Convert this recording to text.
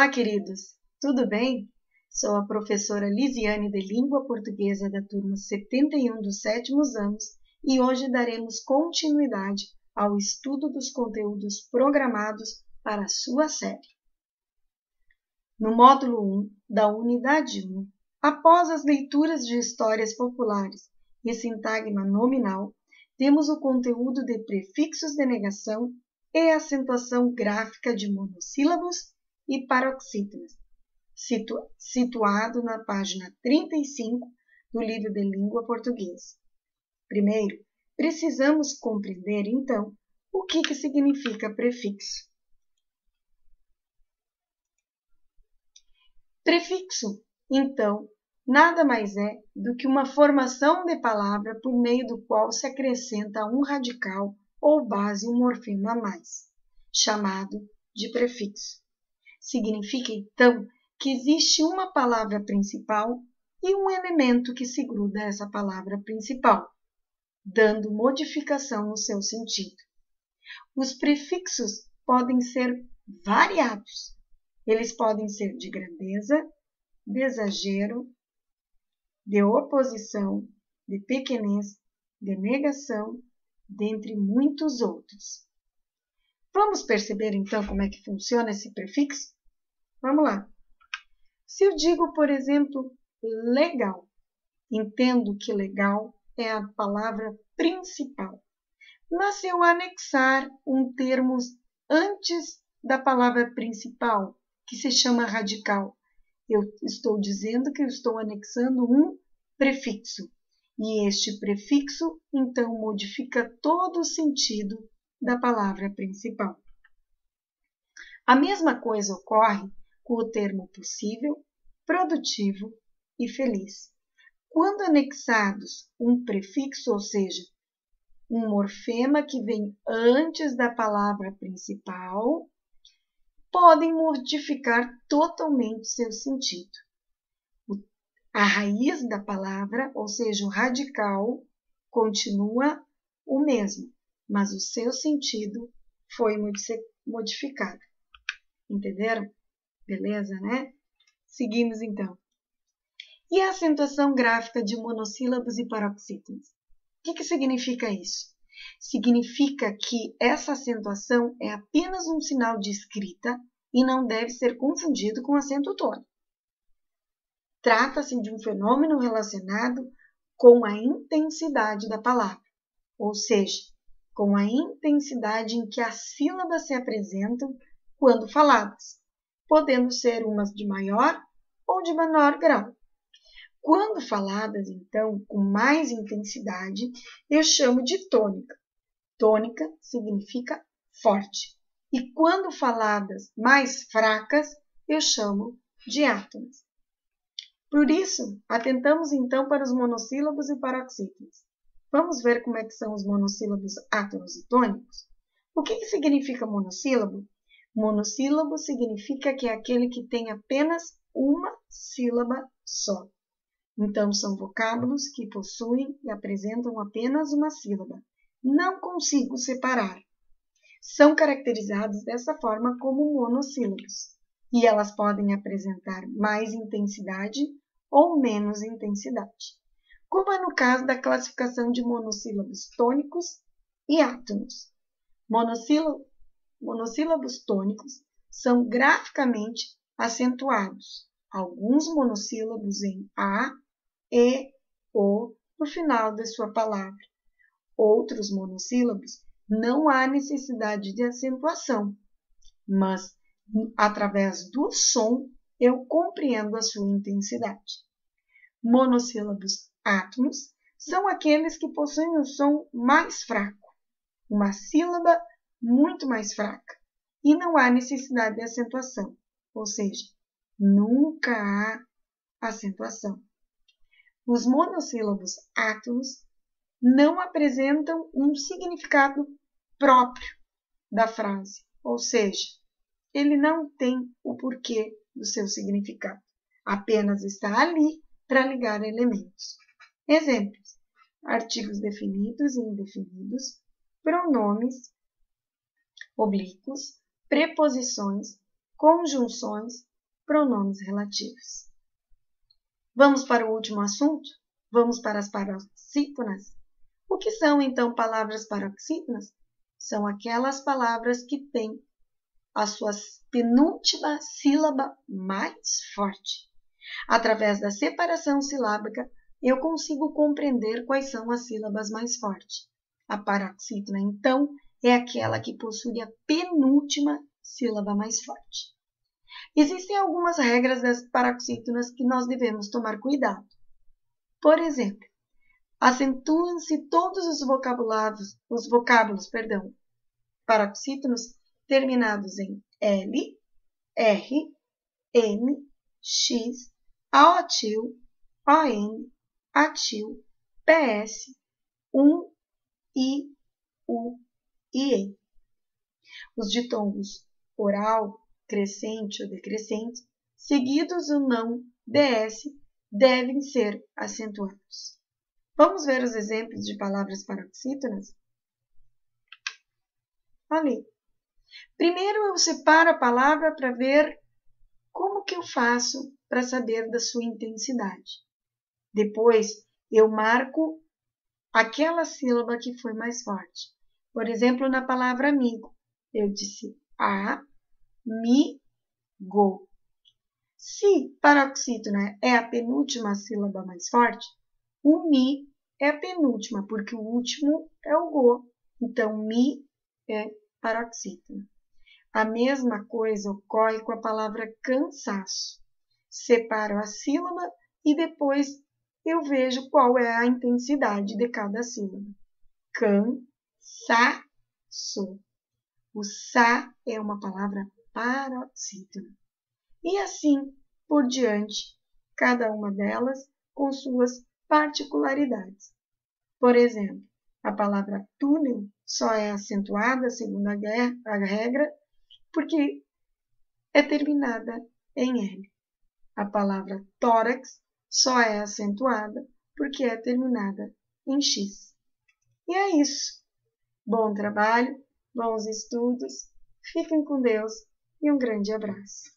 Olá, queridos! Tudo bem? Sou a professora Lisiane de Língua Portuguesa da turma 71 dos 7º anos e hoje daremos continuidade ao estudo dos conteúdos programados para a sua série. No módulo 1 da unidade 1, após as leituras de histórias populares e sintagma nominal, temos o conteúdo de prefixos de negação e acentuação gráfica de monossílabos e paroxítonas, situado na página 35 do livro de língua portuguesa. Primeiro, precisamos compreender, então, o que significa prefixo. Prefixo, então, nada mais é do que uma formação de palavra por meio do qual se acrescenta um radical ou base um morfema a mais, chamado de prefixo. Significa, então, que existe uma palavra principal e um elemento que se gruda a essa palavra principal, dando modificação no seu sentido. Os prefixos podem ser variados. Eles podem ser de grandeza, de exagero, de oposição, de pequenez, de negação, dentre muitos outros. Vamos perceber, então, como é que funciona esse prefixo? Vamos lá. Se eu digo, por exemplo, legal, entendo que legal é a palavra principal. Mas se eu anexar um termo antes da palavra principal, que se chama radical, eu estou dizendo que eu estou anexando um prefixo. E este prefixo, então, modifica todo o sentido da palavra principal. A mesma coisa ocorre com o termo possível, produtivo e feliz. Quando anexados um prefixo, ou seja, um morfema que vem antes da palavra principal, podem modificar totalmente seu sentido. A raiz da palavra, ou seja, o radical, continua o mesmo, mas o seu sentido foi modificado. Entenderam? Beleza, né? Seguimos, então. E a acentuação gráfica de monossílabos e paroxítonos? O que significa isso? Significa que essa acentuação é apenas um sinal de escrita e não deve ser confundido com acento tônico. Trata-se de um fenômeno relacionado com a intensidade da palavra, ou seja, com a intensidade em que as sílabas se apresentam quando faladas, podendo ser umas de maior ou de menor grau. Quando faladas, então, com mais intensidade, eu chamo de tônica. Tônica significa forte. E quando faladas mais fracas, eu chamo de átonas. Por isso, atentamos então para os monossílabos e paroxítonos. Vamos ver como é que são os monossílabos átonos e tônicos? O que significa monossílabo? Monossílabo significa que é aquele que tem apenas uma sílaba só. Então, são vocábulos que possuem e apresentam apenas uma sílaba. Não consigo separar. São caracterizados dessa forma como monossílabos. E elas podem apresentar mais intensidade ou menos intensidade. Como é no caso da classificação de monossílabos tônicos e átonos. Monossílabos tônicos são graficamente acentuados. Alguns monossílabos em A, E, O no final da sua palavra. Outros monossílabos não há necessidade de acentuação, mas através do som eu compreendo a sua intensidade. Monossílabos átonos são aqueles que possuem um som mais fraco, uma sílaba muito mais fraca, e não há necessidade de acentuação, ou seja, nunca há acentuação. Os monossílabos átonos não apresentam um significado próprio da frase, ou seja, ele não tem o porquê do seu significado, apenas está ali para ligar elementos. Exemplos: artigos definidos e indefinidos, pronomes, oblíquos, preposições, conjunções, pronomes relativos. Vamos para o último assunto? Vamos para as paroxítonas? O que são, então, palavras paroxítonas? São aquelas palavras que têm a sua penúltima sílaba mais forte. Através da separação silábica, eu consigo compreender quais são as sílabas mais fortes. A paroxítona, então, é aquela que possui a penúltima sílaba mais forte. Existem algumas regras das paroxítonas que nós devemos tomar cuidado. Por exemplo, acentuam-se todos os vocábulos paroxítonos terminados em L, R, N, X, AOtil, ON, ATIL, PS, I, U e E. Os ditongos oral, crescente ou decrescente, seguidos ou não DS, devem ser acentuados. Vamos ver os exemplos de palavras paroxítonas? Ali. Primeiro eu separo a palavra para ver como que eu faço para saber da sua intensidade. Depois eu marco aquela sílaba que foi mais forte. Por exemplo, na palavra amigo, eu disse go. Se paroxítona é a penúltima sílaba mais forte, o mi é a penúltima, porque o último é o go. Então, mi é paroxítona. A mesma coisa ocorre com a palavra cansaço. Separo a sílaba e depois eu vejo qual é a intensidade de cada sílaba. Cansaço. O sa é uma palavra paroxítona. E assim por diante, cada uma delas com suas particularidades. Por exemplo, a palavra túnel só é acentuada, segundo a regra, porque é terminada em L. A palavra tórax só é acentuada porque é terminada em X. E é isso. Bom trabalho, bons estudos, fiquem com Deus e um grande abraço.